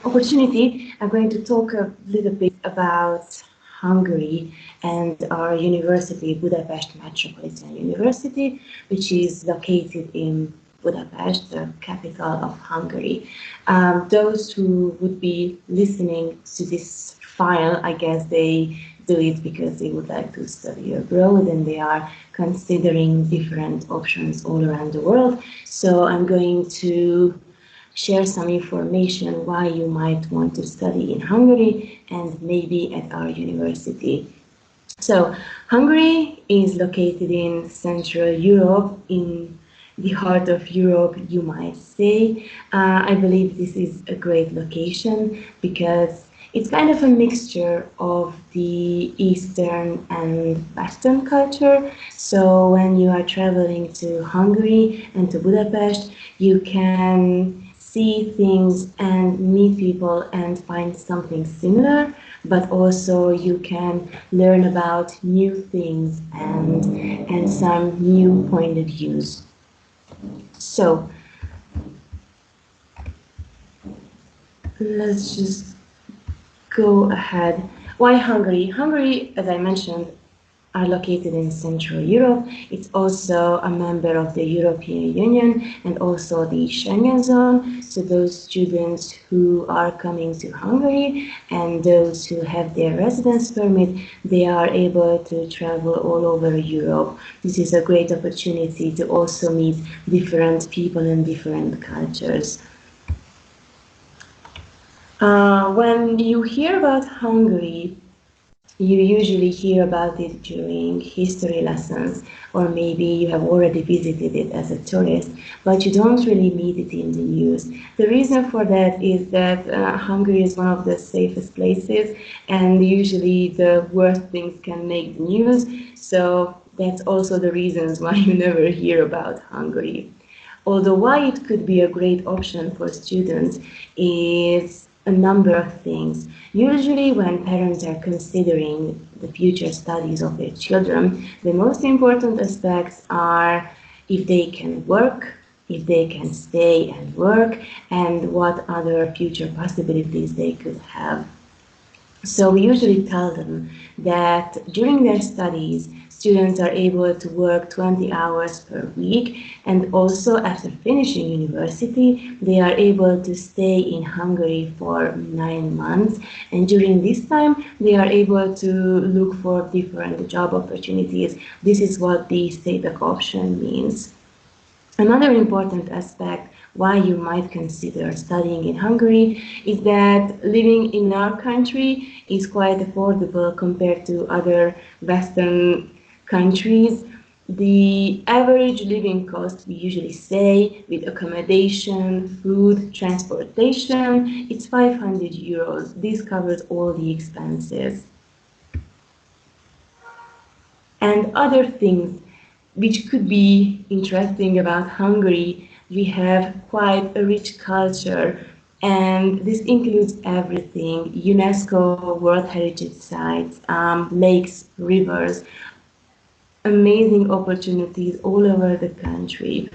opportunity, I'm going to talk a little bit about Hungary and our university, Budapest Metropolitan University, which is located in Budapest, the capital of Hungary. Those who would be listening to this file, I guess they do it because they would like to study abroad and they are considering different options all around the world. So I'm going to share some information why you might want to study in Hungary and maybe at our university. So Hungary is located in Central Europe, in the heart of Europe, you might say. I believe this is a great location because it's kind of a mixture of the Eastern and Western culture. So when you are traveling to Hungary and to Budapest, you can see things and meet people and find something similar, but also you can learn about new things and some new point of views. So let's just go ahead. Why Hungary? Hungary, as I mentioned, are located in Central Europe. It's also a member of the European Union and also the Schengen zone. So those students who are coming to Hungary and those who have their residence permit, they are able to travel all over Europe. This is a great opportunity to also meet different people and different cultures. When you hear about Hungary, you usually hear about it during history lessons, or maybe you have already visited it as a tourist, but you don't really meet it in the news. The reason for that is that Hungary is one of the safest places, and usually the worst things can make the news, so that's also the reasons why you never hear about Hungary. Although why it could be a great option for students is a number of things. Usually when parents are considering the future studies of their children, the most important aspects are if they can work, if they can stay and work, and what other future possibilities they could have. So we usually tell them that during their studies, students are able to work 20 hours per week, and also after finishing university, they are able to stay in Hungary for 9 months, and during this time, they are able to look for different job opportunities. This is what the stay-back option means. Another important aspect why you might consider studying in Hungary is that living in our country is quite affordable compared to other Western countries. The average living cost, we usually say, with accommodation, food, transportation, it's 500 euros. This covers all the expenses. And other things which could be interesting about Hungary, we have quite a rich culture, and this includes everything: UNESCO World Heritage Sites, lakes, rivers, amazing opportunities all over the country.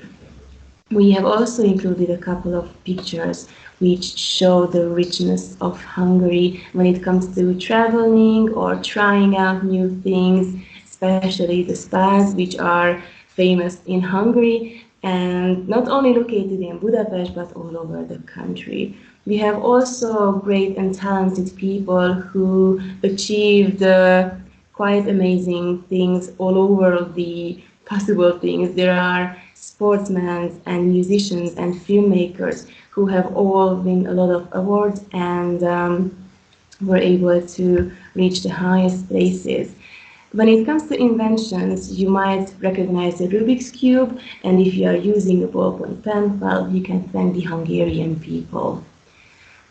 We have also included a couple of pictures which show the richness of Hungary when it comes to traveling or trying out new things, especially the spas, which are famous in Hungary and not only located in Budapest but all over the country. We have also great and talented people who achieved quite amazing things all over the possible things. There are sportsmen and musicians and filmmakers who have all won a lot of awards and were able to reach the highest places. When it comes to inventions, you might recognize the Rubik's Cube, and if you are using a ballpoint pen, well, you can thank the Hungarian people.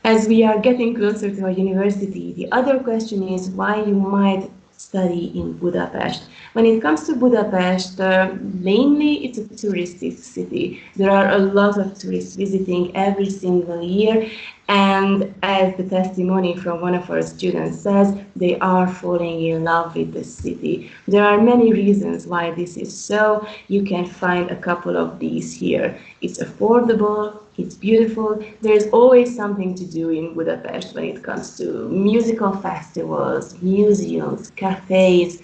As we are getting closer to our university, the other question is why you might study in Budapest. When it comes to Budapest, mainly it's a touristic city. There are a lot of tourists visiting every single year, And as the testimony from one of our students says, they are falling in love with the city. There are many reasons why this is so. You can find a couple of these here. It's affordable, it's beautiful. There's always something to do in Budapest when it comes to musical festivals, museums, cafes,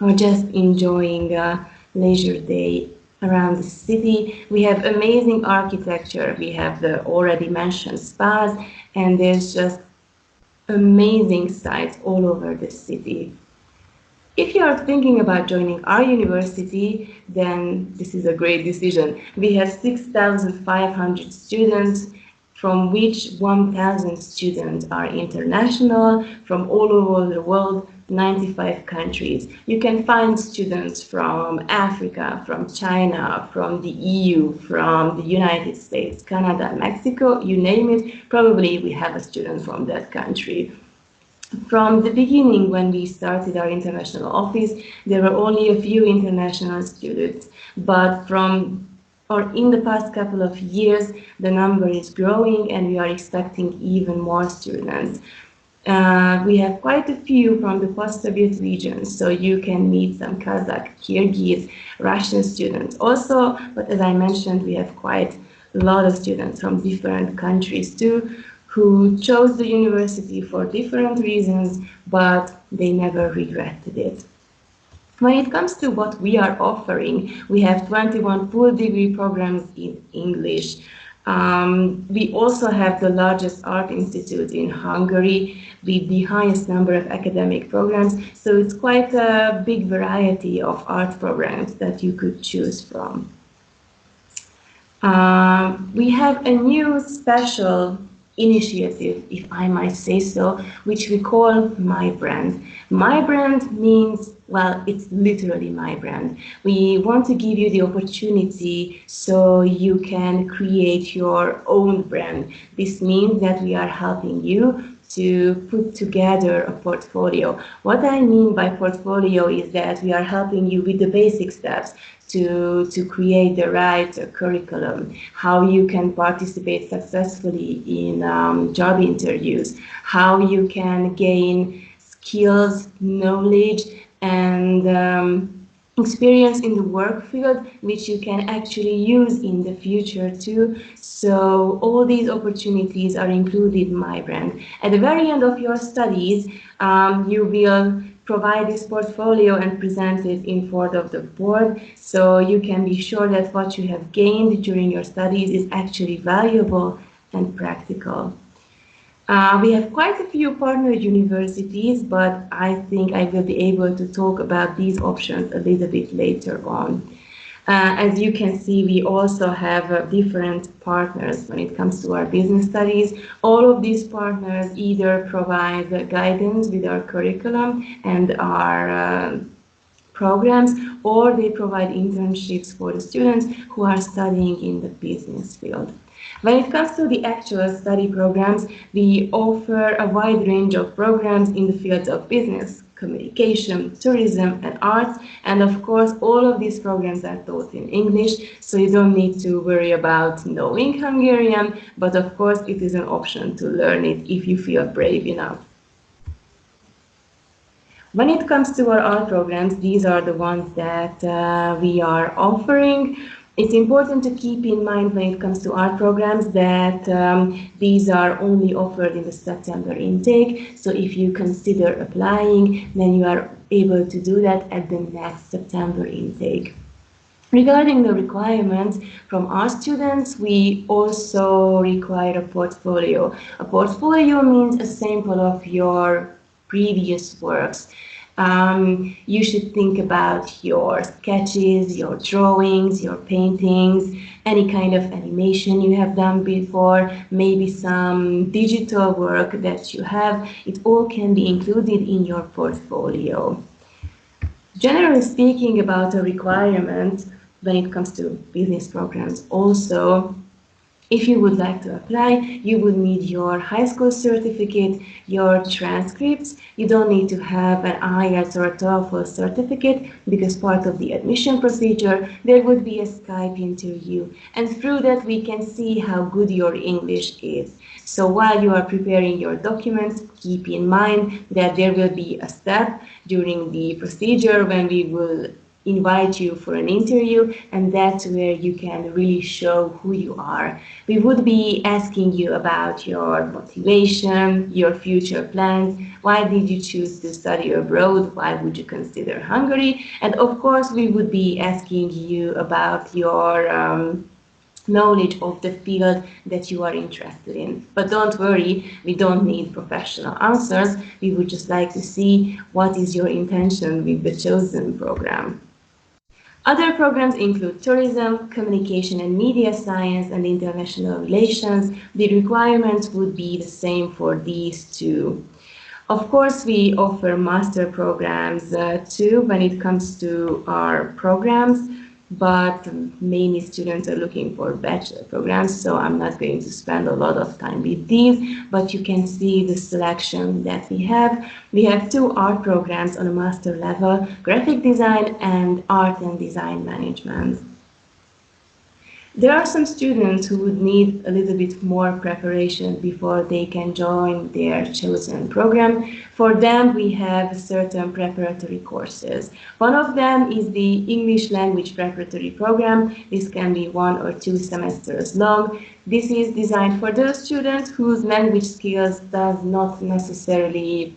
or just enjoying a leisure day around the city. We have amazing architecture. We have the already mentioned spas, and there's just amazing sites all over the city. If you are thinking about joining our university, then this is a great decision. We have 6,500 students, from which 1,000 students are international from all over the world, 95 countries. You can find students from Africa, from China, from the EU, from the United States, Canada, Mexico, you name it. Probably we have a student from that country. From the beginning, when we started our international office, there were only a few international students, but in the past couple of years, the number is growing and we are expecting even more students. We have quite a few from the post-Soviet region, so you can meet some Kazakh, Kyrgyz, Russian students also, but as I mentioned, we have quite a lot of students from different countries too, who chose the university for different reasons, but they never regretted it. When it comes to what we are offering, we have 21 full degree programs in English. We also have the largest art institute in Hungary with the highest number of academic programs, so it's quite a big variety of art programs that you could choose from. We have a new special initiative, if I might say so, which we call My Brand. My Brand means, well, it's literally my brand. We want to give you the opportunity so you can create your own brand. This means that we are helping you to put together a portfolio. What I mean by portfolio is that we are helping you with the basic steps to create the right curriculum, how you can participate successfully in job interviews, how you can gain skills, knowledge, and experience in the work field, which you can actually use in the future too. So all these opportunities are included in My Brand. At the very end of your studies, you will provide this portfolio and present it in front of the board, so you can be sure that what you have gained during your studies is actually valuable and practical. We have quite a few partner universities, but I think I will be able to talk about these options a little bit later on. As you can see, we also have different partners when it comes to our business studies. All of these partners either provide guidance with our curriculum and our programs, or they provide internships for the students who are studying in the business field. When it comes to the actual study programs, we offer a wide range of programs in the fields of business, communication, tourism, and arts, and of course all of these programs are taught in English, so you don't need to worry about knowing Hungarian, but of course it is an option to learn it if you feel brave enough. When it comes to our art programs, these are the ones that we are offering. It's important to keep in mind when it comes to art programs that these are only offered in the September intake. So if you consider applying, then you are able to do that at the next September intake. Regarding the requirements from our students, we also require a portfolio. A portfolio means a sample of your previous works. You should think about your sketches, your drawings, your paintings, any kind of animation you have done before, maybe some digital work that you have. It all can be included in your portfolio. Generally speaking about a requirement when it comes to business programs also, If you would like to apply, you would need your high school certificate, your transcripts. You don't need to have an IELTS or a TOEFL certificate because part of the admission procedure, there would be a Skype interview. And through that, we can see how good your English is. So while you are preparing your documents, keep in mind that there will be a step during the procedure when we will invite you for an interview, and that's where you can really show who you are. We would be asking you about your motivation, your future plans, why did you choose to study abroad, why would you consider Hungary, and of course we would be asking you about your knowledge of the field that you are interested in. But don't worry, we don't need professional answers, we would just like to see what is your intention with the chosen program. Other programs include tourism, communication and media science, and international relations. The requirements would be the same for these two. Of course, we offer master programs too when it comes to our programs, but mainly students are looking for bachelor programs, so I'm not going to spend a lot of time with these, but you can see the selection that we have. We have two art programs on a master level, graphic design and art and design management. There are some students who would need a little bit more preparation before they can join their chosen program. For them, we have certain preparatory courses. One of them is the English language preparatory program. This can be 1 or 2 semesters long. This is designed for those students whose language skills does not necessarily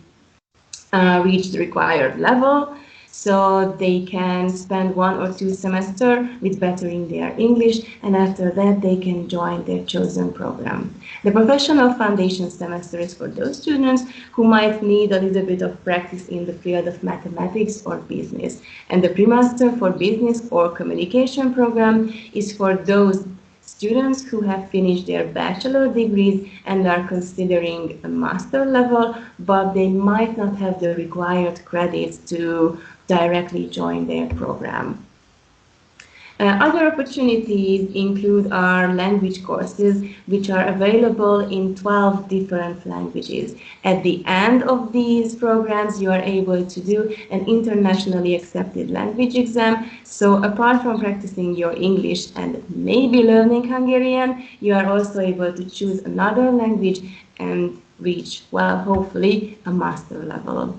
reach the required level. So they can spend 1 or 2 semesters with bettering their English, and after that they can join their chosen program. The professional foundation semester is for those students who might need a little bit of practice in the field of mathematics or business. And the pre-master for business or communication program is for those students who have finished their bachelor degrees and are considering a master level, but they might not have the required credits to directly join their program. Other opportunities include our language courses, which are available in 12 different languages. At the end of these programs, you are able to do an internationally accepted language exam. So apart from practicing your English and maybe learning Hungarian, you are also able to choose another language and reach, well, hopefully, a master level.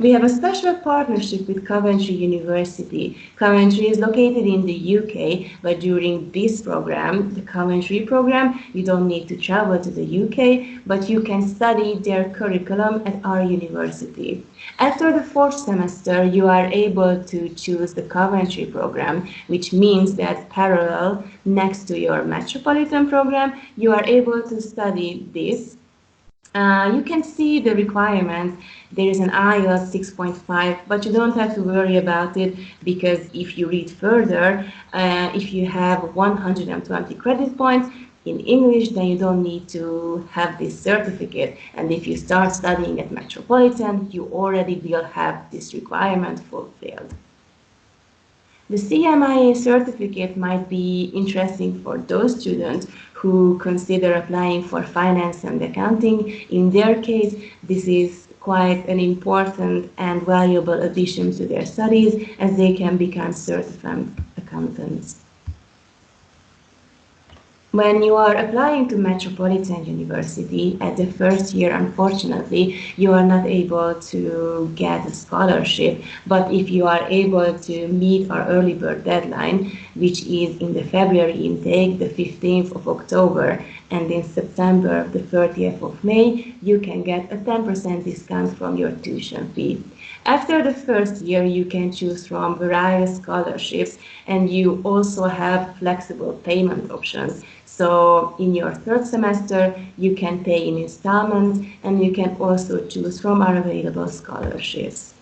We have a special partnership with Coventry University. Coventry is located in the UK, but during this program, the Coventry program, you don't need to travel to the UK, but you can study their curriculum at our university. After the 4th semester, you are able to choose the Coventry program, which means that parallel next to your Metropolitan program, you are able to study this. You can see the requirements. There is an IELTS 6.5, but you don't have to worry about it because if you read further, if you have 120 credit points in English, then you don't need to have this certificate. And if you start studying at Metropolitan, you already will have this requirement fulfilled. The CMIA certificate might be interesting for those students who consider applying for finance and accounting. In their case, this is quite an important and valuable addition to their studies as they can become certified accountants. When you are applying to Metropolitan University at the first year, unfortunately, you are not able to get a scholarship. But if you are able to meet our early bird deadline, which is in the February intake, the 15th of October, and in September, the 30th of May, you can get a 10% discount from your tuition fee. After the first year, you can choose from various scholarships, and you also have flexible payment options. So in your 3rd semester, you can pay in installments, and you can also choose from our available scholarships.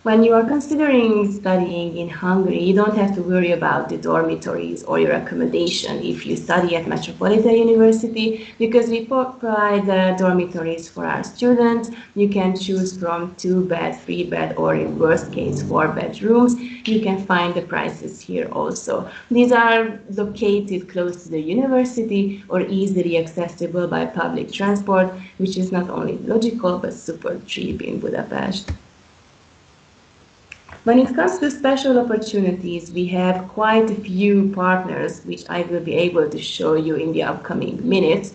When you are considering studying in Hungary, you don't have to worry about the dormitories or your accommodation if you study at Metropolitan University, because we provide dormitories for our students. You can choose from 2-bed, 3-bed, or in worst case 4-bed rooms. You can find the prices here also. These are located close to the university or easily accessible by public transport, which is not only logical but super cheap in Budapest. When it comes to special opportunities, we have quite a few partners, which I will be able to show you in the upcoming minutes.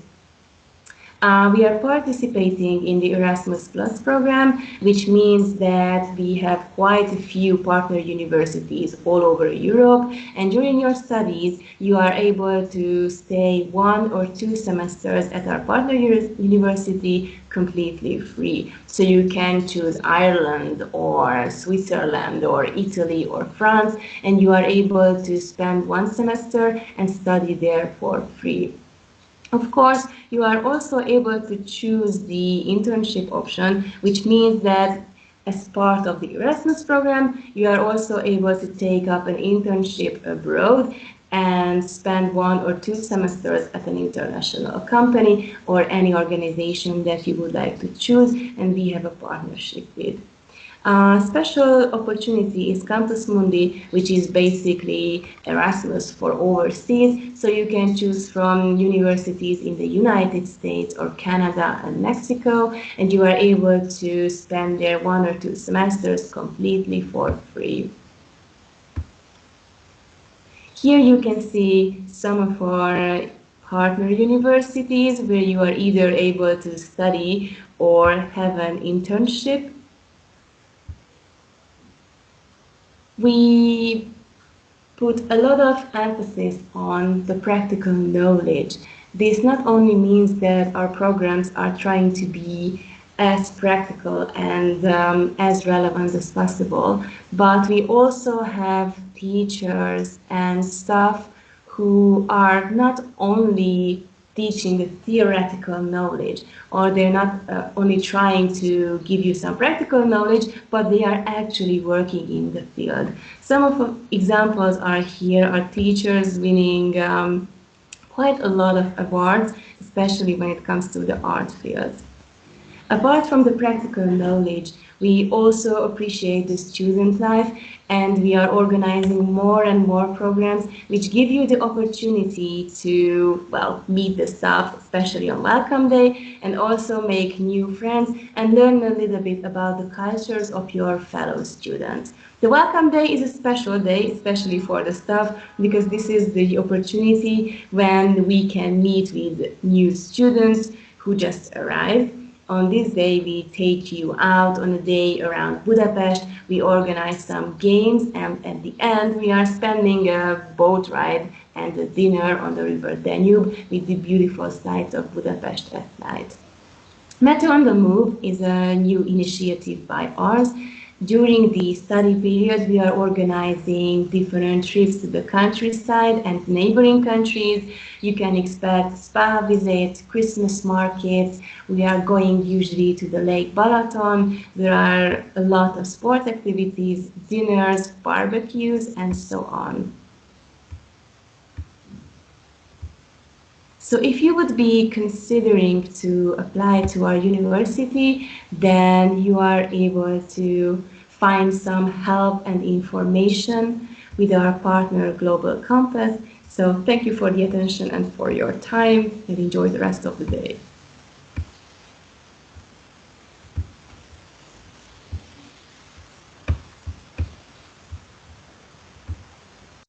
We are participating in the Erasmus Plus program, which means that we have quite a few partner universities all over Europe, and during your studies you are able to stay 1 or 2 semesters at our partner university completely free. So you can choose Ireland or Switzerland or Italy or France, and you are able to spend 1 semester and study there for free. Of course, you are also able to choose the internship option, which means that as part of the Erasmus program, you are also able to take up an internship abroad and spend 1 or 2 semesters at an international company or any organization that you would like to choose and we have a partnership with. Special opportunity is Campus Mundi, which is basically Erasmus for overseas. So you can choose from universities in the United States or Canada and Mexico, and you are able to spend there 1 or 2 semesters completely for free. Here you can see some of our partner universities where you are either able to study or have an internship. We put a lot of emphasis on the practical knowledge. This not only means that our programs are trying to be as practical and as relevant as possible, but we also have teachers and staff who are not only teaching the theoretical knowledge, or they're not only trying to give you some practical knowledge, but they are actually working in the field. Some of the examples are here, are teachers winning quite a lot of awards, especially when it comes to the art field. Apart from the practical knowledge, we also appreciate the student life, and we are organizing more and more programs which give you the opportunity to, well, meet the staff, especially on Welcome Day, and also make new friends and learn a little bit about the cultures of your fellow students. The Welcome Day is a special day, especially for the staff, because this is the opportunity when we can meet with new students who just arrived. On this day, we take you out on a day around Budapest. We organize some games, and at the end, we are spending a boat ride and a dinner on the river Danube with the beautiful sights of Budapest at night. Metro on the Move is a new initiative by ours. During the study period, we are organizing different trips to the countryside and neighboring countries. You can expect spa visits, Christmas markets. We are going usually to the Lake Balaton. There are a lot of sport activities, dinners, barbecues, and so on. So if you would be considering to apply to our university, then you are able to find some help and information with our partner Global Compass. So thank you for the attention and for your time, and enjoy the rest of the day.